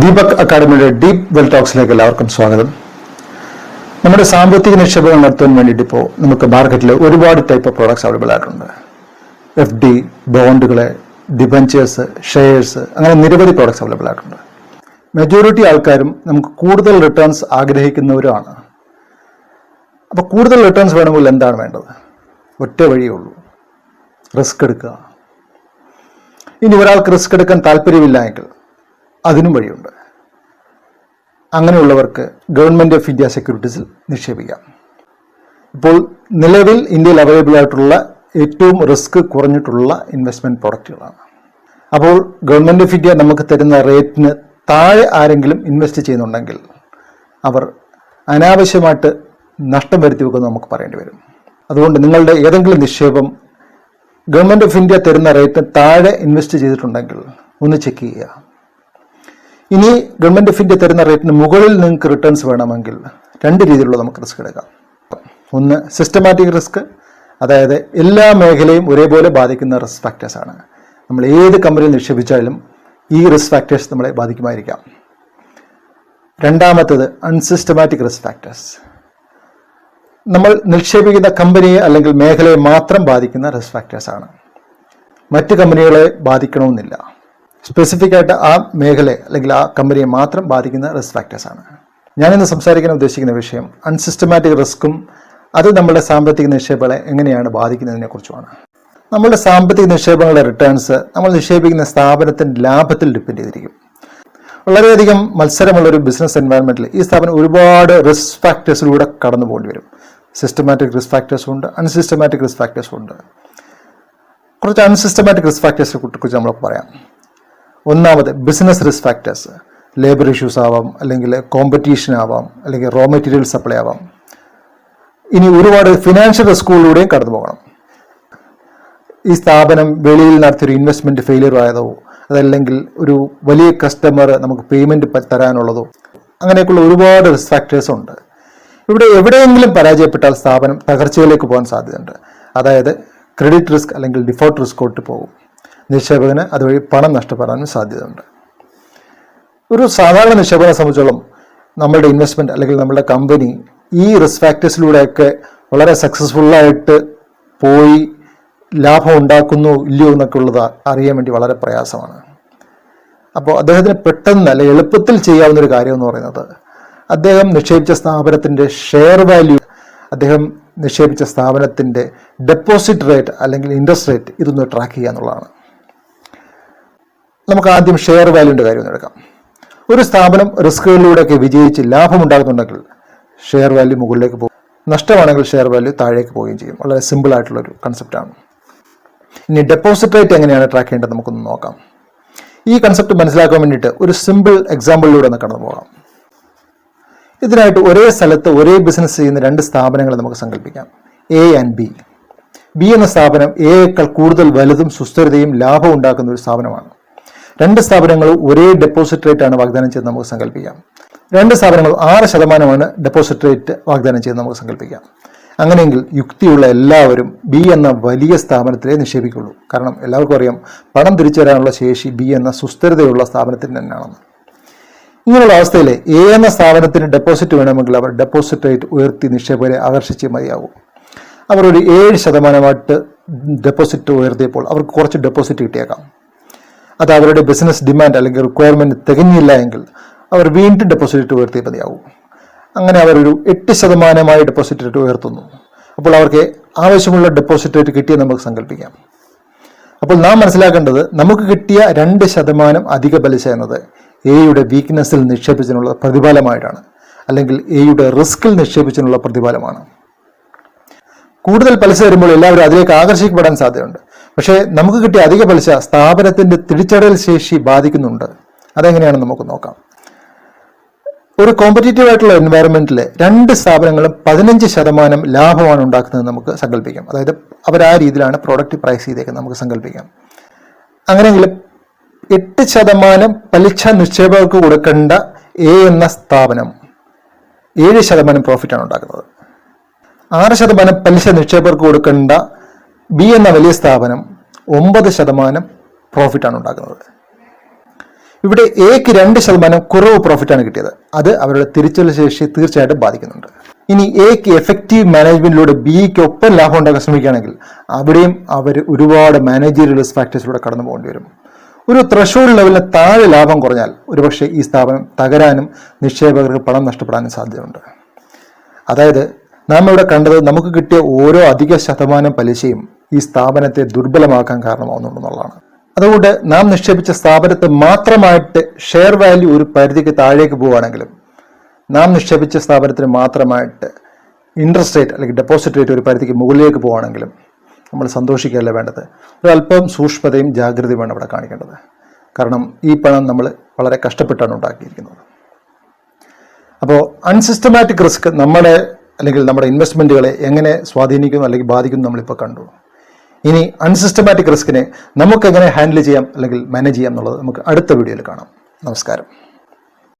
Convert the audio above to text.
Deepak അക്കാഡമിയുടെ deep well ടോക്സിലേക്ക് എല്ലാവർക്കും സ്വാഗതം. നമ്മുടെ സാമ്പത്തിക നിക്ഷേപങ്ങൾ നടത്താൻ വേണ്ടിയിട്ട് ഇപ്പോൾ നമുക്ക് മാർക്കറ്റിൽ ഒരുപാട് ടൈപ്പ് ഓഫ് പ്രോഡക്ട്സ് അവൈലബിൾ ആയിട്ടുണ്ട്. FD, ബോണ്ടുകള്, ഡിബഞ്ചേഴ്സ്, ഷെയർസ്, അങ്ങനെ നിരവധി പ്രോഡക്ട്സ് അവൈലബിൾ ആയിട്ടുണ്ട്. മെജോറിറ്റി ആൾക്കാരും നമുക്ക് കൂടുതൽ റിട്ടേൺസ് ആഗ്രഹിക്കുന്നവരുമാണ്. അപ്പോൾ കൂടുതൽ റിട്ടേൺസ് വേണമെങ്കിൽ എന്താണ് വേണ്ടത്? ഒറ്റ വഴിയേ ഉള്ളൂ, റിസ്ക് എടുക്കുക. ഇനി ഒരാൾക്ക് റിസ്ക് എടുക്കാൻ താല്പര്യമില്ല എങ്കിൽ അതിനും വഴിയുണ്ട്. അങ്ങനെയുള്ളവർക്ക് ഗവൺമെൻറ് ഓഫ് ഇന്ത്യ സെക്യൂരിറ്റീസിൽ നിക്ഷേപിക്കാം. ഇപ്പോൾ നിലവിൽ ഇന്ത്യയിൽ അവൈലബിൾ ആയിട്ടുള്ള ഏറ്റവും റിസ്ക് കുറഞ്ഞിട്ടുള്ള ഇൻവെസ്റ്റ്മെൻറ്റ് പ്രോഡക്റ്റുകളാണ്. അപ്പോൾ ഗവൺമെൻറ് ഓഫ് ഇന്ത്യ നമുക്ക് തരുന്ന റേറ്റിന് താഴെ ആരെങ്കിലും ഇൻവെസ്റ്റ് ചെയ്യുന്നുണ്ടെങ്കിൽ അവർ അനാവശ്യമായിട്ട് നഷ്ടം വരുത്തി വെക്കുമെന്ന് നമുക്ക് പറയേണ്ടി വരും. അതുകൊണ്ട് നിങ്ങളുടെ ഏതെങ്കിലും നിക്ഷേപം ഗവൺമെൻറ് ഓഫ് ഇന്ത്യ തരുന്ന റേറ്റിന് താഴെ ഇൻവെസ്റ്റ് ചെയ്തിട്ടുണ്ടെങ്കിൽ ഒന്ന് ചെക്ക് ചെയ്യുക. ഇനി ഗവൺമെൻറ് ഓഫ് ഇന്ത്യ തരുന്ന റേറ്റിന് മുകളിൽ നിങ്ങൾക്ക് റിട്ടേൺസ് വേണമെങ്കിൽ രണ്ട് രീതിയിലുള്ള നമുക്ക് റിസ്ക് എടുക്കാം. ഒന്ന് സിസ്റ്റമാറ്റിക് റിസ്ക്, അതായത് എല്ലാ മേഖലയും ഒരേപോലെ ബാധിക്കുന്ന റിസ്ക് ഫാക്ടേഴ്സാണ്. നമ്മൾ ഏത് കമ്പനിയിൽ നിക്ഷേപിച്ചാലും ഈ റിസ്ക് ഫാക്ടേഴ്സ് നമ്മളെ ബാധിക്കുമായിരിക്കാം. രണ്ടാമത്തേത് അൺസിസ്റ്റമാറ്റിക് റിസ്ക് ഫാക്ടേഴ്സ്. നമ്മൾ നിക്ഷേപിക്കുന്ന കമ്പനിയെ അല്ലെങ്കിൽ മേഖലയെ മാത്രം ബാധിക്കുന്ന റിസ്ക് ഫാക്ടേഴ്സാണ്. മറ്റ് കമ്പനികളെ ബാധിക്കണമെന്നില്ല. സ്പെസിഫിക് ആയിട്ട് ആ മേഖലയെ അല്ലെങ്കിൽ ആ കമ്പനിയെ മാത്രം ബാധിക്കുന്ന റിസ്ക് ഫാക്ടേഴ്സാണ്. ഞാനിന്ന് സംസാരിക്കാൻ ഉദ്ദേശിക്കുന്ന വിഷയം അൺസിസ്റ്റമാറ്റിക് റിസ്ക്കും അത് നമ്മുടെ സാമ്പത്തിക നിക്ഷേപങ്ങളെ എങ്ങനെയാണ് ബാധിക്കുന്നതിനെ കുറിച്ചുമാണ്. നമ്മുടെ സാമ്പത്തിക നിക്ഷേപങ്ങളുടെ റിട്ടേൺസ് നമ്മൾ നിക്ഷേപിക്കുന്ന സ്ഥാപനത്തിൻ്റെ ലാഭത്തിൽ ഡിപ്പെൻഡ് ചെയ്തിരിക്കും. വളരെയധികം മത്സരമുള്ളൊരു ബിസിനസ് എൻവയറൺമെൻറ്റിൽ ഈ സ്ഥാപനം ഒരുപാട് റിസ്ക് ഫാക്ടേഴ്സിലൂടെ കടന്നു പോകേണ്ടി വരും. സിസ്റ്റമാറ്റിക് റിസ്ക് ഫാക്ടേഴ്സും ഉണ്ട്, അൺസിസ്റ്റമാറ്റിക് റിസ്ക് ഫാക്ടേഴ്സും ഉണ്ട്. കുറച്ച് അൺസിസ്റ്റമാറ്റിക് റിസ്ക് ഫാക്ടേഴ്സിനെ കുറിച്ച് നമ്മൾ പറയാം. ഒന്നാമത് business risk factors. Labour issues ആവാം, അല്ലെങ്കിൽ കോമ്പറ്റീഷൻ ആവാം, അല്ലെങ്കിൽ റോ മെറ്റീരിയൽ സപ്ലൈ ആവാം. ഇനി ഒരുപാട് ഫിനാൻഷ്യൽ റിസ്കുകളിലൂടെയും കടന്നു പോകണം. ഈ സ്ഥാപനം വെളിയിൽ നടത്തിയൊരു ഇൻവെസ്റ്റ്മെൻറ്റ് ഫെയിലിയർ ആയതോ, അതല്ലെങ്കിൽ ഒരു വലിയ കസ്റ്റമർ നമുക്ക് പേയ്മെൻറ്റ് തരാനുള്ളതോ, അങ്ങനെയൊക്കെയുള്ള ഒരുപാട് റിസ്ക് ഫാക്ടേഴ്സ് ഉണ്ട്. ഇവിടെ എവിടെയെങ്കിലും പരാജയപ്പെട്ടാൽ സ്ഥാപനം തകർച്ചയിലേക്ക് പോകാൻ സാധ്യതയുണ്ട്. അതായത് ക്രെഡിറ്റ് റിസ്ക് അല്ലെങ്കിൽ ഡിഫോൾട്ട് റിസ്കോട്ട് പോകും. നിക്ഷേപകന് അതുവഴി പണം നഷ്ടപ്പെടാനും സാധ്യതയുണ്ട്. ഒരു സാധാരണ നിക്ഷേപകനെ സംബന്ധിച്ചോളം നമ്മളുടെ ഇൻവെസ്റ്റ്മെൻറ്റ് അല്ലെങ്കിൽ നമ്മുടെ കമ്പനി ഈ റിസ്ക് ഫാക്ടേഴ്സിലൂടെയൊക്കെ വളരെ സക്സസ്ഫുള്ളായിട്ട് പോയി ലാഭം ഉണ്ടാക്കുന്നു ഇല്ലയോ എന്നൊക്കെ ഉള്ളത് അറിയാൻ വേണ്ടി വളരെ പ്രയാസമാണ്. അപ്പോൾ അദ്ദേഹത്തിന് പെട്ടെന്ന് അല്ലെങ്കിൽ എളുപ്പത്തിൽ ചെയ്യാവുന്നൊരു കാര്യം എന്ന് പറയുന്നത് അദ്ദേഹം നിക്ഷേപിച്ച സ്ഥാപനത്തിൻ്റെ ഷെയർ വാല്യൂ, അദ്ദേഹം നിക്ഷേപിച്ച സ്ഥാപനത്തിൻ്റെ ഡെപ്പോസിറ്റ് റേറ്റ് അല്ലെങ്കിൽ ഇൻട്രസ്റ്റ് റേറ്റ് ഇതൊന്ന് ട്രാക്ക് ചെയ്യുക എന്നുള്ളതാണ്. നമുക്ക് ആദ്യം ഷെയർ വാല്യൂൻ്റെ കാര്യം ഒന്ന് എടുക്കാം. ഒരു സ്ഥാപനം റിസ്കുകളിലൂടെയൊക്കെ വിജയിച്ച് ലാഭമുണ്ടാകുന്നുണ്ടെങ്കിൽ ഷെയർ വാല്യൂ മുകളിലേക്ക് പോകും. നഷ്ടമാണെങ്കിൽ ഷെയർ വാല്യൂ താഴേക്ക് പോവുകയും ചെയ്യും. വളരെ സിമ്പിൾ ആയിട്ടുള്ളൊരു കൺസെപ്റ്റാണ്. ഇനി ഡെപ്പോസിറ്റ് റേറ്റ് എങ്ങനെയാണ് ട്രാക്ക് ചെയ്യേണ്ടത് നമുക്കൊന്ന് നോക്കാം. ഈ കൺസെപ്റ്റ് മനസ്സിലാക്കാൻ വേണ്ടിയിട്ട് ഒരു സിമ്പിൾ എക്സാമ്പിളിലൂടെ ഒന്ന് കടന്നു പോകാം. ഇതിനായിട്ട് ഒരേ സ്ഥലത്ത് ഒരേ ബിസിനസ് ചെയ്യുന്ന രണ്ട് സ്ഥാപനങ്ങളെ നമുക്ക് സങ്കല്പിക്കാം, A ആൻഡ് B. B എന്ന സ്ഥാപനം Aയേക്കാൾ കൂടുതൽ വലുതും സുസ്ഥിരതയും ലാഭം ഉണ്ടാക്കുന്ന ഒരു സ്ഥാപനമാണ്. രണ്ട് സ്ഥാപനങ്ങളും ഒരേ ഡെപ്പോസിറ്റ് റേറ്റ് ആണ് വാഗ്ദാനം ചെയ്ത് നമുക്ക് സങ്കല്പിക്കാം. രണ്ട് സ്ഥാപനങ്ങളും 6% ഡെപ്പോസിറ്റ് റേറ്റ് വാഗ്ദാനം ചെയ്ത് നമുക്ക് സങ്കല്പിക്കാം. അങ്ങനെയെങ്കിൽ യുക്തിയുള്ള എല്ലാവരും B എന്ന വലിയ സ്ഥാപനത്തിലേ നിക്ഷേപിക്കുള്ളൂ. കാരണം എല്ലാവർക്കും അറിയാം പണം തിരിച്ചു തരാനുള്ള ശേഷി B എന്ന സുസ്ഥിരതയുള്ള സ്ഥാപനത്തിന് തന്നെയാണെന്ന്. ഇങ്ങനെയുള്ള അവസ്ഥയിൽ A എന്ന സ്ഥാപനത്തിന് ഡെപ്പോസിറ്റ് വേണമെങ്കിൽ അവർ ഡെപ്പോസിറ്റ് റേറ്റ് ഉയർത്തി നിക്ഷേപകരെ ആകർഷിച്ച് മതിയാകും. അവർ ഒരു 7% ഡെപ്പോസിറ്റ് ഉയർത്തിയപ്പോൾ അവർക്ക് കുറച്ച് ഡെപ്പോസിറ്റ് കിട്ടിയേക്കാം. അത് അവരുടെ ബിസിനസ് ഡിമാൻഡ് അല്ലെങ്കിൽ റിക്വയർമെൻറ്റ് തികഞ്ഞില്ല എങ്കിൽ അവർ വീണ്ടും ഡെപ്പോസിറ്റ് ഉയർത്തിയേ മതിയാവും. അങ്ങനെ അവരൊരു 8% ഡെപ്പോസിറ്റ് റേറ്റ് ഉയർത്തുന്നു. അപ്പോൾ അവർക്ക് ആവശ്യമുള്ള ഡെപ്പോസിറ്റ് റേറ്റ് കിട്ടിയെന്ന് നമുക്ക് സങ്കല്പിക്കാം. അപ്പോൾ നാം മനസ്സിലാക്കേണ്ടത് നമുക്ക് കിട്ടിയ 2% അധിക പലിശ എന്നത് എയുടെ വീക്ക്നെസ്സിൽ നിക്ഷേപിച്ചതിനുള്ള പ്രതിഫലമായിട്ടാണ്, അല്ലെങ്കിൽ എയുടെ റിസ്കിൽ നിക്ഷേപിച്ചതിനുള്ള പ്രതിഫലമാണ്. കൂടുതൽ പലിശ വരുമ്പോൾ എല്ലാവരും അതിലേക്ക് ആകർഷിക്കപ്പെടാൻ സാധ്യതയുണ്ട്. പക്ഷേ നമുക്ക് കിട്ടിയ അധിക പലിശ സ്ഥാപനത്തിൻ്റെ തിരിച്ചടൽ ശേഷി ബാധിക്കുന്നുണ്ട്. അതെങ്ങനെയാണെന്ന് നമുക്ക് നോക്കാം. ഒരു കോമ്പറ്റീറ്റീവ് ആയിട്ടുള്ള എൻവയറൺമെൻറ്റിൽ രണ്ട് സ്ഥാപനങ്ങളും 15% ലാഭമാണ് ഉണ്ടാക്കുന്നത് നമുക്ക് സങ്കല്പിക്കാം. അതായത് അവർ ആ രീതിയിലാണ് പ്രോഡക്റ്റ് പ്രൈസ് ചെയ്തേക്കുന്നത് നമുക്ക് സങ്കല്പിക്കാം. അങ്ങനെയെങ്കിൽ 8% പലിശ നിക്ഷേപകർക്ക് കൊടുക്കേണ്ട A എന്ന സ്ഥാപനം 7% പ്രോഫിറ്റാണ് ഉണ്ടാക്കുന്നത്. 6% പലിശ നിക്ഷേപകർക്ക് കൊടുക്കേണ്ട B എന്ന വലിയ സ്ഥാപനം 9% പ്രോഫിറ്റാണ് ഉണ്ടാക്കുന്നത്. ഇവിടെ എക്ക് 2% കുറവ് പ്രോഫിറ്റാണ് കിട്ടിയത്. അത് അവരുടെ തിരിച്ചറിയൽ ശേഷി തീർച്ചയായിട്ടും ബാധിക്കുന്നുണ്ട്. ഇനി എക്ക് എഫക്റ്റീവ് മാനേജ്മെന്റിലൂടെ ബിക്ക് ഒപ്പം ലാഭം ഉണ്ടാക്കാൻ ശ്രമിക്കുകയാണെങ്കിൽ അവിടെയും അവർ ഒരുപാട് മാനേജീരിയൽ റിസ്ക് ഫാക്ടേഴ്സിലൂടെ കടന്നു പോകേണ്ടി വരും. ഒരു ത്രഷോൾഡ് ലെവലിന് താഴെ ലാഭം കുറഞ്ഞാൽ ഒരുപക്ഷെ ഈ സ്ഥാപനം തകരാനും നിക്ഷേപകർക്ക് പണം നഷ്ടപ്പെടാനും സാധ്യതയുണ്ട്. അതായത് നാം ഇവിടെ കണ്ടത് നമുക്ക് കിട്ടിയ ഓരോ അധിക ശതമാനം പലിശയും ഈ സ്ഥാപനത്തെ ദുർബലമാക്കാൻ കാരണമാവുന്നുണ്ടെന്നുള്ളതാണ്. അതുകൊണ്ട് നാം നിക്ഷേപിച്ച സ്ഥാപനത്തെ മാത്രമായിട്ട് ഷെയർ വാല്യൂ ഒരു പരിധിക്ക് താഴേക്ക് പോവുകയാണെങ്കിലും നാം നിക്ഷേപിച്ച സ്ഥാപനത്തിന് മാത്രമായിട്ട് ഇൻട്രസ്റ്റ് റേറ്റ് അല്ലെങ്കിൽ ഡെപ്പോസിറ്റ് റേറ്റ് ഒരു പരിധിക്ക് മുകളിലേക്ക് പോവുകയാണെങ്കിലും നമ്മൾ സന്തോഷിക്കുകയല്ല വേണ്ടത്. ഒരല്പം സൂക്ഷ്മതയും ജാഗ്രതയുമാണ് ഇവിടെ കാണിക്കേണ്ടത്. കാരണം ഈ പണം നമ്മൾ വളരെ കഷ്ടപ്പെട്ടാണ് ഉണ്ടാക്കിയിരിക്കുന്നത്. അപ്പോൾ അൺസിസ്റ്റമാറ്റിക് റിസ്ക് നമ്മുടെ ഇൻവെസ്റ്റ്മെൻറ്റുകളെ എങ്ങനെ സ്വാധീനിക്കുന്നു അല്ലെങ്കിൽ ബാധിക്കുന്നു നമ്മളിപ്പോൾ കണ്ടു. ഇനി അൺസിസ്റ്റമാറ്റിക് റിസ്കിനെ നമുക്ക് എങ്ങനെ ഹാൻഡിൽ ചെയ്യാം അല്ലെങ്കിൽ മാനേജ് ചെയ്യാം എന്നുള്ളത് നമുക്ക് അടുത്ത വീഡിയോയിൽ കാണാം. നമസ്കാരം.